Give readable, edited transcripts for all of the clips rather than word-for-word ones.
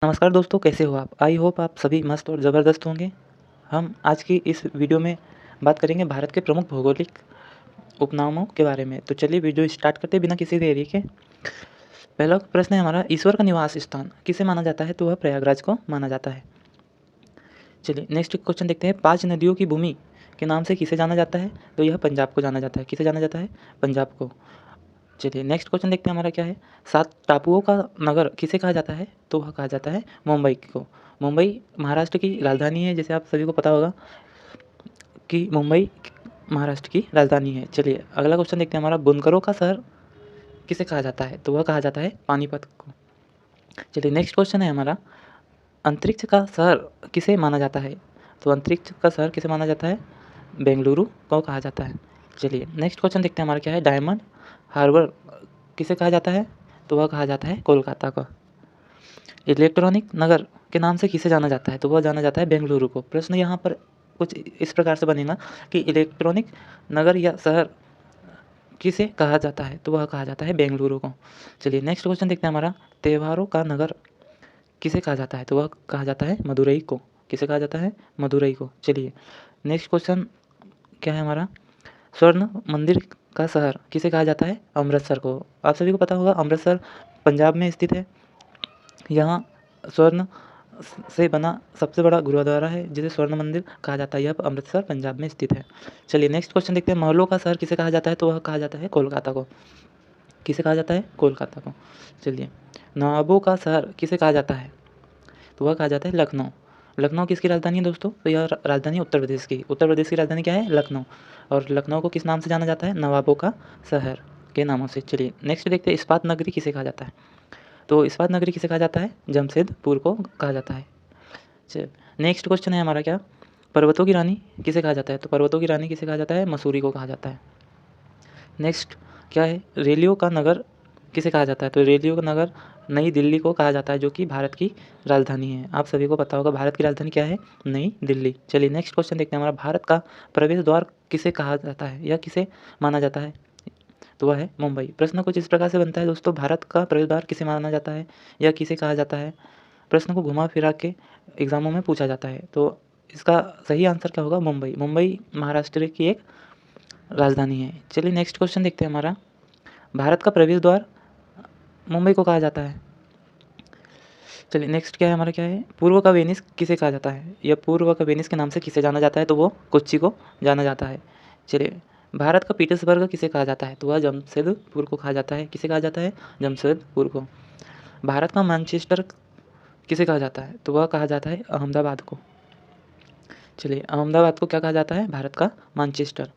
नमस्कार दोस्तों, कैसे हो आप? आई होप आप सभी मस्त और ज़बरदस्त होंगे। हम आज की इस वीडियो में बात करेंगे भारत के प्रमुख भौगोलिक उपनामों के बारे में। तो चलिए वीडियो स्टार्ट करते हैं बिना किसी देरी के। पहला प्रश्न है हमारा, ईश्वर का निवास स्थान किसे माना जाता है? तो वह प्रयागराज को माना जाता है। चलिए नेक्स्ट क्वेश्चन देखते हैं, 5 नदियों की भूमि के नाम से किसे जाना जाता है? तो यह पंजाब को जाना जाता है। किसे जाना जाता है? पंजाब को। चलिए नेक्स्ट क्वेश्चन देखते हैं हमारा क्या है, 7 टापुओं का नगर किसे कहा जाता है? तो वह कहा जाता है मुंबई को। मुंबई महाराष्ट्र की राजधानी है, जैसे आप सभी को पता होगा कि मुंबई महाराष्ट्र की राजधानी है। चलिए अगला क्वेश्चन देखते हैं हमारा, बुनकरों का शहर किसे कहा जाता है? तो वह कहा जाता है पानीपत को। चलिए नेक्स्ट क्वेश्चन है हमारा, अंतरिक्ष का शहर किसे माना जाता है? तो अंतरिक्ष का शहर किसे माना जाता है? बेंगलुरु को कहा जाता है। चलिए नेक्स्ट क्वेश्चन देखते हैं हमारा क्या है, डायमंड हार्बर किसे कहा जाता है? तो वह कहा जाता है कोलकाता को। इलेक्ट्रॉनिक नगर के नाम से किसे जाना जाता है? तो वह जाना जाता है बेंगलुरु को। प्रश्न यहाँ पर कुछ इस प्रकार से बनेगा कि इलेक्ट्रॉनिक नगर या शहर किसे कहा जाता है? तो वह कहा जाता है बेंगलुरु को। चलिए नेक्स्ट क्वेश्चन देखते हैं हमारा, त्योहारों का नगर किसे कहा जाता है? तो वह कहा जाता है मदुरई को। किसे कहा जाता है? मदुरई को। चलिए नेक्स्ट क्वेश्चन क्या है हमारा, स्वर्ण मंदिर का शहर किसे कहा जाता है? अमृतसर को। आप सभी को पता होगा अमृतसर पंजाब में स्थित है। यहाँ स्वर्ण से बना सबसे बड़ा गुरुद्वारा है जिसे स्वर्ण मंदिर कहा जाता है। यह अमृतसर पंजाब में स्थित है। चलिए नेक्स्ट क्वेश्चन देखते हैं, महलों का शहर किसे कहा जाता है? तो वह कहा जाता है कोलकाता को। किसे कहा जाता है? कोलकाता को। चलिए नवाबों का शहर किसे कहा जाता है? तो वह कहा जाता है लखनऊ। लखनऊ किसकी राजधानी है दोस्तों? तो यह राजधानी उत्तर प्रदेश की। उत्तर प्रदेश की राजधानी क्या है? लखनऊ। और लखनऊ को किस नाम से जाना जाता है? नवाबों का शहर के नामों से। चलिए नेक्स्ट देखते हैं, इस्पात नगरी किसे कहा जाता है? तो इस्पात नगरी किसे कहा जाता है? जमशेदपुर को कहा जाता है। चल नेक्स्ट क्वेश्चन है हमारा क्या, पर्वतों की रानी किसे कहा जाता है? तो पर्वतों की रानी किसे कहा जाता है? मसूरी को कहा जाता है। नेक्स्ट क्या है, रेलियो का नगर किसे कहा जाता है? तो रेलियो का नगर नई दिल्ली को कहा जाता है, जो कि भारत की राजधानी है। आप सभी को पता होगा भारत की राजधानी क्या है? नई दिल्ली। चलिए नेक्स्ट क्वेश्चन देखते हैं हमारा, भारत का प्रवेश द्वार किसे कहा जाता है या किसे माना जाता है? तो वह है मुंबई। प्रश्न कुछ इस प्रकार से बनता है दोस्तों, भारत का प्रवेश द्वार किसे माना जाता है या किसे कहा जाता है? प्रश्न को घुमा फिरा के एग्जामों में पूछा जाता है। तो इसका सही आंसर क्या होगा? मुंबई। मुंबई महाराष्ट्र की एक राजधानी है। चलिए नेक्स्ट क्वेश्चन देखते हैं हमारा, भारत का प्रवेश द्वार मुंबई को कहा जाता है। चलिए नेक्स्ट क्या है हमारा, क्या है, पूर्व का वेनिस किसे कहा जाता है? या पूर्व का वेनिस के नाम से किसे जाना जाता है? तो वो कोच्चि को जाना जाता है। चलिए भारत का पीटर्सबर्ग किसे कहा जाता है? तो वह जमशेदपुर को कहा जाता है। किसे कहा जाता है? जमशेदपुर को। भारत का मैनचेस्टर किसे कहा जाता है? तो वह कहा जाता है अहमदाबाद को। चलिए अहमदाबाद को क्या कहा जाता है? भारत का मैनचेस्टर।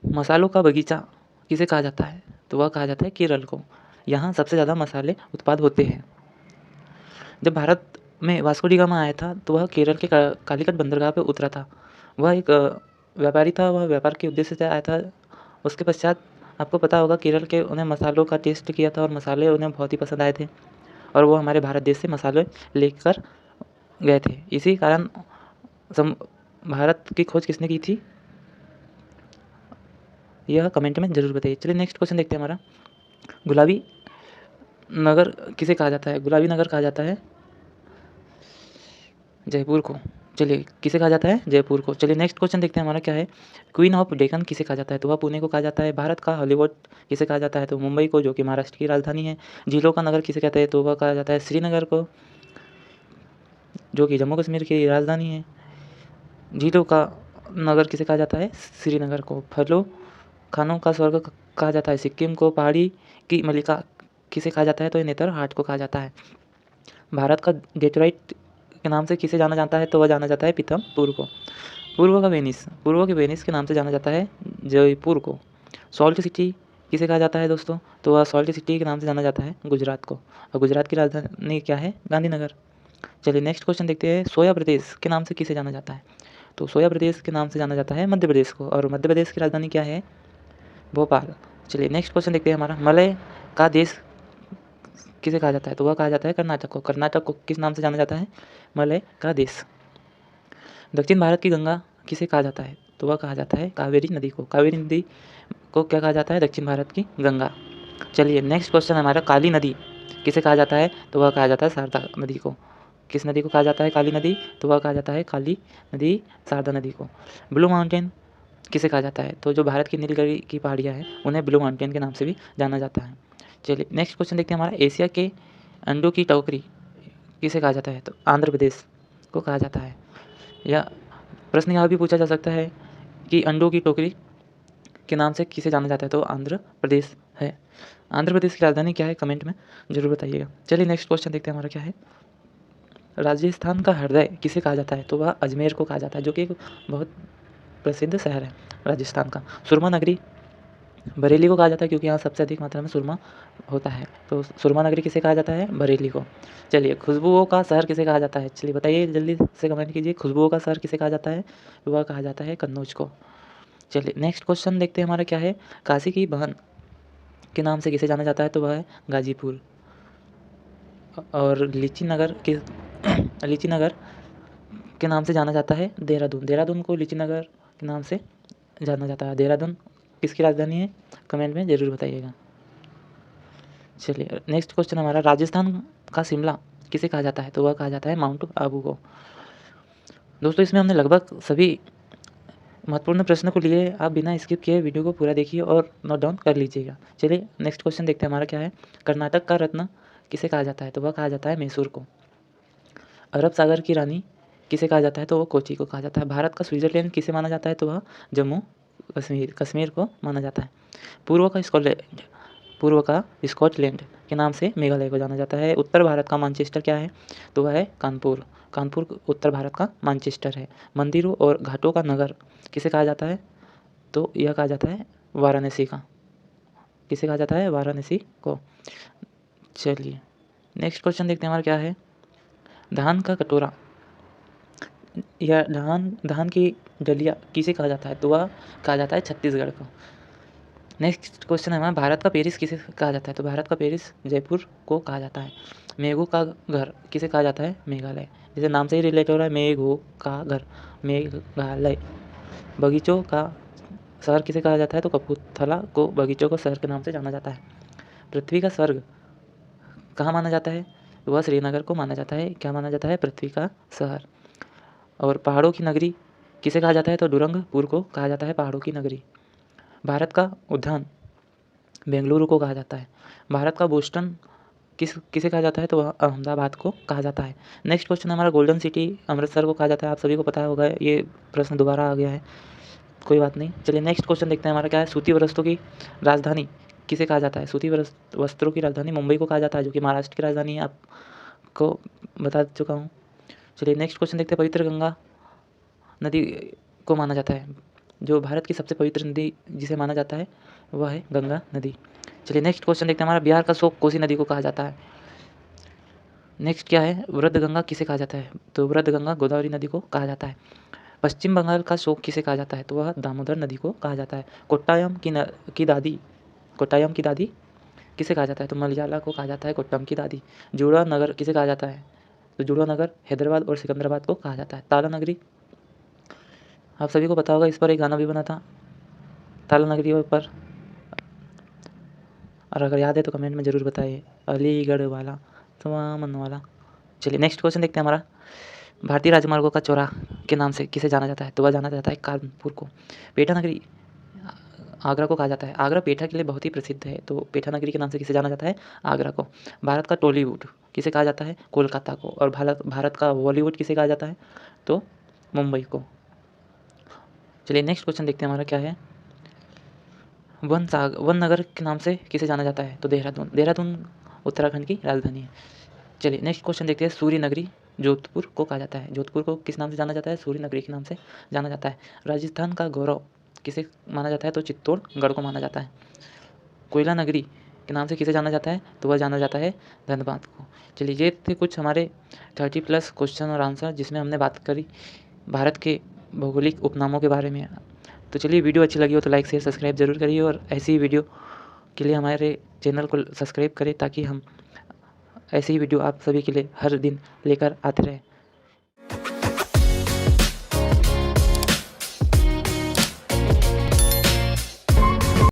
मसालों का बगीचा किसे कहा जाता है? तो वह कहा जाता है केरल को। यहाँ सबसे ज़्यादा मसाले उत्पाद होते हैं। जब भारत में वास्को डी गामा आया था तो वह केरल के कालीकट बंदरगाह पे उतरा था। वह एक व्यापारी था, वह व्यापार के उद्देश्य से आया था। उसके पश्चात आपको पता होगा केरल के उन्हें मसालों का टेस्ट किया था और मसाले उन्हें बहुत ही पसंद आए थे और वो हमारे भारत देश से मसाले लेकर गए थे। इसी कारण भारत की खोज किसने की थी, यह कमेंट में ज़रूर बताइए। चलिए नेक्स्ट क्वेश्चन देखते हैं हमारा, गुलाबी नगर किसे कहा जाता है? गुलाबी नगर कहा जाता है जयपुर को। चलिए किसे कहा जाता है? जयपुर को। चलिए नेक्स्ट क्वेश्चन देखते हैं हमारा क्या है, क्वीन ऑफ डेक्कन किसे कहा जाता है? तो वह पुणे को कहा जाता है। भारत का हॉलीवुड किसे कहा जाता है? तो मुंबई को, जो कि महाराष्ट्र की राजधानी है। झीलों का नगर किसे कहते हैं? तो वह कहा जाता है श्रीनगर को, जो कि जम्मू कश्मीर की राजधानी है। झीलों का नगर किसे कहा जाता है? श्रीनगर को। फलों खानों का स्वर्ग कहा जाता है सिक्किम को। पहाड़ी की मलिका किसे कहा जाता है? तो नेतरहाट को कहा जाता है। भारत का डेट्रॉइट के नाम से किसे जाना जाता है? तो वह जाना जाता है पीथमपुर को। पूर्व के वेनिस के नाम से जाना जाता है जयपुर को। सॉल्ट सिटी किसे कहा जाता है दोस्तों? तो वह सॉल्ट सिटी के नाम से जाना जाता है गुजरात को। और गुजरात की राजधानी क्या है? गांधीनगर। चलिए नेक्स्ट क्वेश्चन देखते हैं, सोया प्रदेश के नाम से किसे जाना जाता है? तो सोया प्रदेश के नाम से जाना जाता है मध्य प्रदेश को। और मध्य प्रदेश की राजधानी क्या है? भोपाल। चलिए नेक्स्ट क्वेश्चन देखते हैं हमारा, मलय का देश किसे कहा जाता है? तो वह कहा जाता है कर्नाटक को। कर्नाटक को किस नाम से जाना जाता है? मलय का देश। दक्षिण भारत की गंगा किसे कहा जाता है? तो वह कहा जाता है कावेरी नदी को। कावेरी नदी को क्या कहा जाता है? दक्षिण भारत की गंगा। चलिए नेक्स्ट क्वेश्चन हमारा, काली नदी किसे कहा जाता है? तो वह कहा जाता है शारदा नदी को। किस नदी को कहा जाता है काली नदी? तो वह कहा जाता है काली नदी शारदा नदी को। ब्लू माउंटेन किसे कहा जाता है? तो जो भारत की नीलगिरी की पहाड़ियाँ हैं उन्हें ब्लू माउंटेन के नाम से भी जाना जाता है। चलिए नेक्स्ट क्वेश्चन देखते हैं हमारा, एशिया के अंडों की टोकरी किसे कहा जाता है? तो आंध्र प्रदेश को कहा जाता है। या प्रश्न यहाँ भी पूछा जा सकता है कि अंडों की टोकरी के नाम से किसे जाना जाता है? तो आंध्र प्रदेश है। आंध्र प्रदेश की राजधानी क्या है? कमेंट में जरूर बताइएगा। चलिए नेक्स्ट क्वेश्चन देखते हैं हमारा क्या है, राजस्थान का हृदय किसे कहा जाता है? तो वह अजमेर को कहा जाता है, जो कि एक बहुत प्रसिद्ध शहर है राजस्थान का। सुरमा नगरी बरेली को कहा जाता है, क्योंकि यहाँ सबसे अधिक मात्रा में सुरमा होता है। तो सुरमा नगरी किसे कहा जाता है? बरेली को। चलिए खुशबुओं का शहर किसे कहा जाता है? चलिए बताइए जल्दी से कमेंट कीजिए, खुशबुओं का शहर किसे कहा जाता है? वह कहा जाता है कन्नौज को। चलिए नेक्स्ट क्वेश्चन देखते हैं हमारा क्या है, काशी की बहन के नाम से किसे जाना जाता है? तो वह है गाजीपुर। और लीची नगर के नाम से जाना जाता है देहरादून। देहरादून को लीची नगर के नाम से जाना जाता है। देहरादून किसकी राजधानी है? कमेंट में ज़रूर बताइएगा। चलिए नेक्स्ट क्वेश्चन हमारा, राजस्थान का शिमला किसे कहा जाता है? तो वह कहा जाता है माउंट आबू को। दोस्तों इसमें हमने लगभग सभी महत्वपूर्ण प्रश्न को लिए, आप बिना स्किप किए वीडियो को पूरा देखिए और नोट डाउन कर लीजिएगा। चलिए नेक्स्ट क्वेश्चन देखते हैं हमारा क्या है, कर्नाटक का रत्न किसे कहा जाता है? तो वह कहा जाता है मैसूर को। अरब सागर की रानी किसे कहा जाता है? तो वो कोची को कहा जाता है। भारत का स्विट्जरलैंड किसे माना जाता है? तो वह जम्मू कश्मीर को माना जाता है। पूर्व का स्कॉटलैंड के नाम से मेघालय को जाना जाता है। उत्तर भारत का मानचेस्टर क्या है? तो वह है कानपुर। कानपुर उत्तर भारत का मानचेस्टर है। मंदिरों और घाटों का नगर किसे कहा जाता है? तो यह कहा जाता है वाराणसी का। किसे कहा जाता है? वाराणसी को। चलिए नेक्स्ट क्वेश्चन देखते हैं हमारा क्या है, धान का कटोरा या धान की डलिया किसे कहा जाता है? तो वह कहा जाता है छत्तीसगढ़ को। नेक्स्ट क्वेश्चन है हमारा, भारत का पेरिस किसे कहा जाता है? तो भारत का पेरिस जयपुर को कहा जाता है। मेघों का घर किसे कहा जाता है? मेघालय। जैसे नाम से ही रिलेट हो रहा है, मेघों का घर मेघालय। बगीचों का शहर किसे कहा जाता है? तो कपूरथला को बगीचों को शहर के नाम से जाना जाता है। पृथ्वी का स्वर्ग कहाँ माना जाता है? तो वह श्रीनगर को माना जाता है। क्या माना जाता है? पृथ्वी का शहर। और पहाड़ों की नगरी किसे कहा जाता है? तो डूरंगपुर को कहा जाता है पहाड़ों की नगरी। भारत का उद्यान बेंगलुरु को कहा जाता है। भारत का बोस्टन किसे कहा जाता है? तो वह अहमदाबाद को कहा जाता है। नेक्स्ट क्वेश्चन हमारा, गोल्डन सिटी अमृतसर को कहा जाता है। आप सभी को पता होगा, ये प्रश्न दोबारा आ गया है, कोई बात नहीं। चलिए नेक्स्ट क्वेश्चन देखते हैं हमारा क्या है, सूती वस्त्रों की राजधानी किसे कहा जाता है? सूती वस्त्रों की राजधानी मुंबई को कहा जाता है, जो कि महाराष्ट्र की राजधानी है, आपको बता चुका हूँ। चलिए नेक्स्ट क्वेश्चन देखते हैं, पवित्र गंगा नदी को माना जाता है, जो भारत की सबसे पवित्र नदी जिसे माना जाता है वह है गंगा नदी। चलिए नेक्स्ट क्वेश्चन देखते हैं हमारा, बिहार का शोक कोसी नदी को कहा जाता है। नेक्स्ट क्या है, वृद्ध गंगा किसे कहा जाता है? तो वृद्ध गंगा गोदावरी नदी को कहा जाता है। पश्चिम बंगाल का शोक किसे कहा जाता है? तो वह दामोदर नदी को कहा जाता है। कोट्टायम की दादी किसे कहा जाता है? तो मलयाला को कहा जाता है कोट्टम की दादी। जुड़ा नगर किसे कहा जाता है? तो जुड़ा नगर हैदराबाद और सिकंदराबाद को कहा जाता है। ताला नगरी आप सभी को पता होगा, इस पर एक गाना भी बना था ताला नगरी पर, और अगर याद है तो कमेंट में ज़रूर बताइए। अलीगढ़ वाला स्वामन वाला। चलिए नेक्स्ट क्वेश्चन देखते हैं हमारा, भारतीय राजमार्गों का चौराहा के नाम से किसे जाना जाता है? तो वह जाना जाता है कानपुर को। पेठा नगरी आगरा को कहा जाता है। आगरा पेठा के लिए बहुत ही प्रसिद्ध है, तो पेठा नगरी के नाम से किसे जाना जाता है? आगरा को। भारत का टॉलीवुड किसे कहा जाता है? कोलकाता को। और भारत का बॉलीवुड किसे कहा जाता है? तो मुंबई को। चलिए नेक्स्ट क्वेश्चन देखते हैं हमारा क्या है, वन नगर के नाम से किसे जाना जाता है? तो देहरादून। देहरादून उत्तराखंड की राजधानी है। चलिए नेक्स्ट क्वेश्चन देखते हैं, सूर्य नगरी जोधपुर को कहा जाता है। जोधपुर को किस नाम से जाना जाता है? सूर्य नगरी के नाम से जाना जाता है। राजस्थान का गौरव किसे माना जाता है? तो चित्तौड़गढ़ को माना जाता है। कोयला नगरी के नाम से किसे जाना जाता है? तो वह जाना जाता है धनबाद को। चलिए ये थे कुछ हमारे 30+ क्वेश्चन और आंसर, जिसमें हमने बात करी भारत के भौगोलिक उपनामों के बारे में। तो चलिए वीडियो अच्छी लगी हो तो लाइक शेयर सब्सक्राइब जरूर करिए, और ऐसी ही वीडियो के लिए हमारे चैनल को सब्सक्राइब करें, ताकि हम ऐसी ही वीडियो आप सभी के लिए हर दिन लेकर आते रहें।